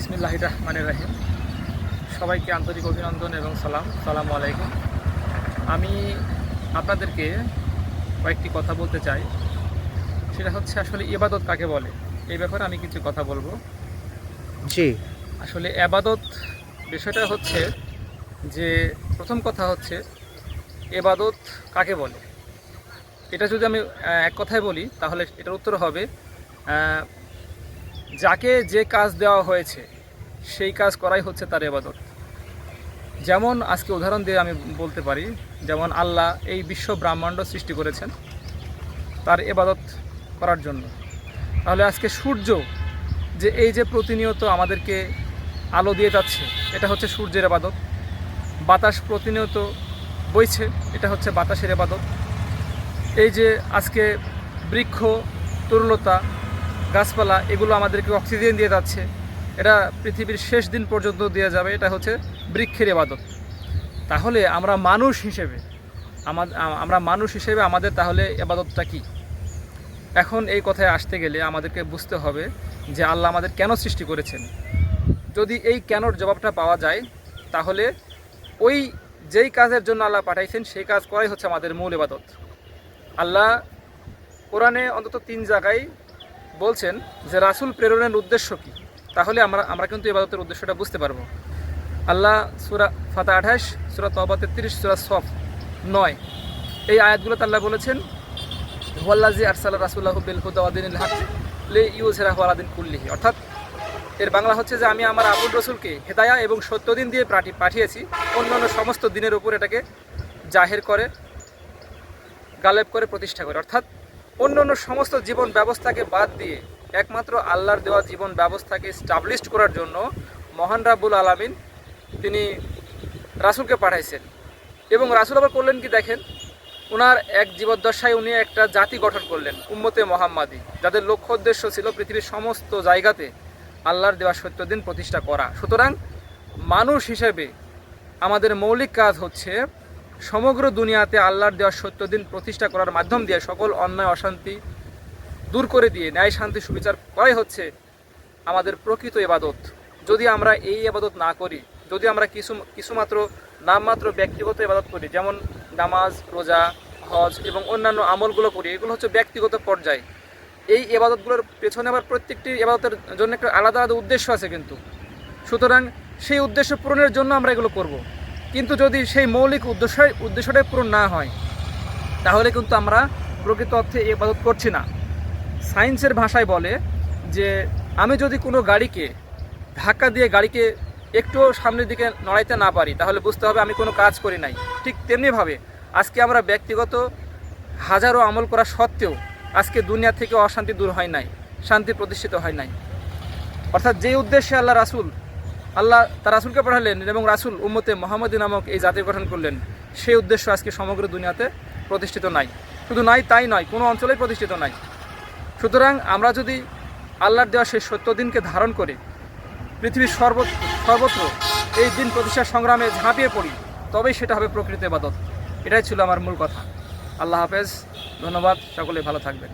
বিসমিল্লাহির রহমানির রহিম। সবাইকে আন্তরিক অভিনন্দন এবং সালামু আলাইকুম। আমি আপনাদেরকে কয়েকটি কথা বলতে চাই। সেটা হচ্ছে আসলে ইবাদত কাকে বলে, এই ব্যাপারে আমি কিছু কথা বলবো। জি। আসলে ইবাদত বিষয়টা হচ্ছে যে, প্রথম কথা হচ্ছে ইবাদত কাকে বলে। এটা যদি আমি এক কথায় বলি তাহলে এটার উত্তর হবে যাকে যে কাজ দেওয়া হয়েছে সেই কাজ করাই হচ্ছে তার ইবাদত। যেমন আজকে উদাহরণ দিয়ে আমি বলতে পারি, যেমন আল্লাহ এই বিশ্ব ব্রহ্মাণ্ড সৃষ্টি করেছেন তার ইবাদত করার জন্য। তাহলে আজকে সূর্য যে এই যে প্রতিনিয়ত আমাদেরকে আলো দিয়ে যাচ্ছে, এটা হচ্ছে সূর্যের ইবাদত। বাতাস প্রতিনিয়ত বইছে, এটা হচ্ছে বাতাসের ইবাদত। এই যে আজকে বৃক্ষ, তরুলতা, গাছপালা এগুলো আমাদেরকে অক্সিজেন দিয়ে যাচ্ছে, এটা পৃথিবীর শেষ দিন পর্যন্ত দিয়ে যাবে, এটা হচ্ছে বৃক্ষের ইবাদত। তাহলে আমরা মানুষ হিসেবে আমাদের তাহলে ইবাদতটা কি? এখন এই কথায় আসতে গেলে আমাদেরকে বুঝতে হবে যে আল্লাহ আমাদের কেন সৃষ্টি করেছেন। যদি এই কেনর জবাবটা পাওয়া যায় তাহলে ওই যেই কাজের জন্য আল্লাহ পাঠাইছেন সেই কাজ করাই হচ্ছে আমাদের মূল ইবাদত। আল্লাহ কোরআনে অন্তত 3 জায়গায় বলছেন যে রাসূল প্রেরণের উদ্দেশ্য কী। তাহলে আমরা কিন্তু ইবাদতের উদ্দেশ্যটা বুঝতে পারবো। আল্লাহ সূরা ফাতহ 28, সূরা তওবা 33, সূরা সফ 9 এই আয়াতগুলোতে আল্লাহ বলেছেন হুয়াল্লাযী আরসালা রাসূলাহু বিল হুদা ওয়া দীনিল হক লিইয়ুযহিরাহু আলা দীনি কুল্লিহি। অর্থাৎ এর বাংলা হচ্ছে যে আমি আমার আবুল রসুলকে হেদায়া এবং সত্য দিন দিয়ে পাঠিয়েছি, অন্যান্য সমস্ত দিনের উপর এটাকে জাহের করে, গালেব করে, প্রতিষ্ঠা করে। অর্থাৎ অন্যান্য সমস্ত জীবন ব্যবস্থাকে বাদ দিয়ে একমাত্র আল্লাহর দেওয়া জীবন ব্যবস্থাকে স্টাবলিশড করার জন্য মহান রাব্বুল আলামিন তিনি রাসূলকে পাঠাইছেন। এবং রাসূল আবার করলেন কি দেখেন, ওনার এক জীবদ্দশায় উনি একটা জাতি গঠন করলেন, উম্মতে মুহাম্মাদি, যাদের লক্ষ্য উদ্দেশ্য ছিল পৃথিবীর সমস্ত জায়গাতে আল্লাহর দেওয়া সত্য দিন প্রতিষ্ঠা করা। সুতরাং মানুষ হিসেবে আমাদের মৌলিক কাজ হচ্ছে সমগ্র দুনিয়াতে আল্লাহর দেওয়া সত্য দিন প্রতিষ্ঠা করার মাধ্যম দিয়ে সকল অন্যায় অশান্তি দূর করে দিয়ে ন্যায় শান্তি সুবিচার করাই হচ্ছে আমাদের প্রকৃত ইবাদত। যদি আমরা এই ইবাদত না করি, যদি আমরা কিছুমাত্র নামমাত্র ব্যক্তিগত ইবাদত করি, যেমন নামাজ, রোজা, হজ এবং অন্যান্য আমলগুলো করি, এগুলো হচ্ছে ব্যক্তিগত পর্যায়ে। এই ইবাদতগুলোর পেছনে আবার প্রত্যেকটি ইবাদতের জন্য একটা আলাদা আলাদা উদ্দেশ্য আছে কিন্তু। সুতরাং সেই উদ্দেশ্য পূরণের জন্য আমরা এগুলো করব। কিন্তু যদি সেই মৌলিক উদ্দেশ্যটাই পূরণ না হয় তাহলে কিন্তু আমরা প্রকৃত অর্থে ইবাদত করছি না। সায়েন্সের ভাষায় বলে যে আমি যদি কোনো গাড়িকে ধাক্কা দিয়ে গাড়িকে একটুও সামনের দিকে নড়াইতে না পারি তাহলে বুঝতে হবে আমি কোনো কাজ করি নাই। ঠিক তেমনিভাবে আজকে আমরা ব্যক্তিগত হাজারো আমল করা সত্ত্বেও আজকে দুনিয়া থেকে অশান্তি দূর হয় নাই, শান্তি প্রতিষ্ঠিত হয় নাই। অর্থাৎ যে উদ্দেশ্যে আল্লাহ তার রাসূলকে পাঠালেন এবং রাসূল উম্মতে মুহাম্মাদি নামক এই জাতি গঠন করলেন, সেই উদ্দেশ্য আজকে সমগ্র দুনিয়াতে প্রতিষ্ঠিত নাই। শুধু নাই তাই নয়, কোনো অঞ্চলেই প্রতিষ্ঠিত নাই। সুতরাং আমরা যদি আল্লাহর দেওয়া সেই সত্য দিনকে ধারণ করে পৃথিবীর সর্বত্র এই দিন প্রতিষ্ঠার সংগ্রামে ঝাঁপিয়ে পড়ি, তবেই সেটা হবে প্রকৃত ইবাদত। এটাই ছিল আমার মূল কথা। আল্লাহ হাফেজ, ধন্যবাদ, সকলে ভালো থাকবেন।